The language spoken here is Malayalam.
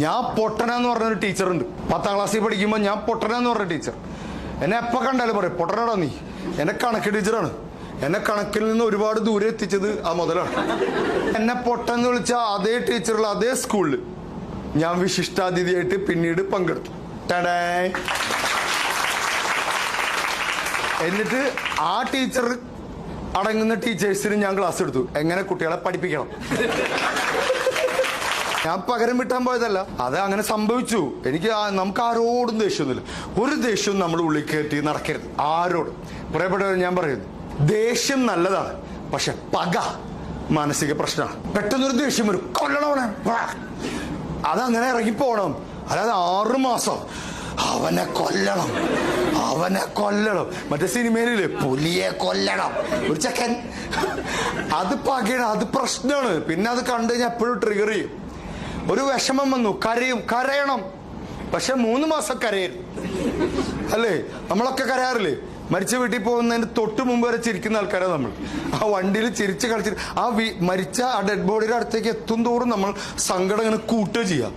ഞാൻ പൊട്ടനാന്ന് പറഞ്ഞൊരു ടീച്ചറുണ്ട്. 10ാം ക്ലാസ്സിൽ പഠിക്കുമ്പോൾ ഞാൻ പൊട്ടനാന്ന് പറഞ്ഞ ടീച്ചർ എന്നെ എപ്പോൾ കണ്ടാലും പറയും, പൊട്ടനാടാ നീ. എന്നെ കണക്ക് ടീച്ചറാണ്. എന്നെ കണക്കിൽ നിന്ന് ഒരുപാട് ദൂരെ എത്തിച്ചത് ആ മുതലാണ്. എന്നെ പൊട്ടെന്ന് വിളിച്ച അതേ ടീച്ചറുള്ള അതേ സ്കൂളിൽ ഞാൻ വിശിഷ്ടാതിഥിയായിട്ട് പിന്നീട് പങ്കെടുത്തു. എന്നിട്ട് ആ ടീച്ചർ അടങ്ങുന്ന ടീച്ചേഴ്സിന് ഞാൻ ക്ലാസ് എടുത്തു, എങ്ങനെ കുട്ടികളെ പഠിപ്പിക്കണം. ഞാൻ പകരം വിട്ടാൻ പോയതല്ല, അത് അങ്ങനെ സംഭവിച്ചു. നമുക്ക് ആരോടും ദേഷ്യമൊന്നുമില്ല. ഒരു ദേഷ്യവും നമ്മൾ ഉള്ളിൽ കയറ്റി നടക്കരുത് ആരോടും. പ്രിയപ്പെട്ടവർ, ഞാൻ പറയുന്നു, ദേഷ്യം നല്ലതാണ്, പക്ഷെ പക മാനസിക പ്രശ്നമാണ്. പെട്ടെന്നൊരു ദേഷ്യം വരും, കൊല്ലണവനെ, അതങ്ങനെ ഇറങ്ങിപ്പോണം. അല്ലാതെ 6 മാസം അവനെ കൊല്ലണം, അവനെ കൊല്ലണം. മറ്റേ സിനിമയിലെ പുലിയെ കൊല്ലണം ഒരു ചെക്കൻ, അത് പകയാണ്, അത് പ്രശ്നമാണ്. പിന്നെ അത് കണ്ടു കഴിഞ്ഞാൽ എപ്പോഴും ട്രിഗർ ചെയ്യും. ഒരു വിഷമം വന്നു, കരയണം, പക്ഷെ 3 മാസം കരയരുത്. അല്ലേ? നമ്മളൊക്കെ കരയാറില്ലേ? മരിച്ച വീട്ടിൽ പോകുന്നതിന് തൊട്ട് മുമ്പ് വരെ ചിരിക്കുന്ന ആൾക്കാരാണ് നമ്മൾ. ആ വണ്ടിയിൽ ചിരിച്ച് കളിച്ച് മരിച്ച ആ ഡെഡ് ബോഡിയുടെ അടുത്തേക്ക് എത്തും തോറും നമ്മൾ സങ്കടം ഇങ്ങനെ കൂട്ടുക ചെയ്യുക.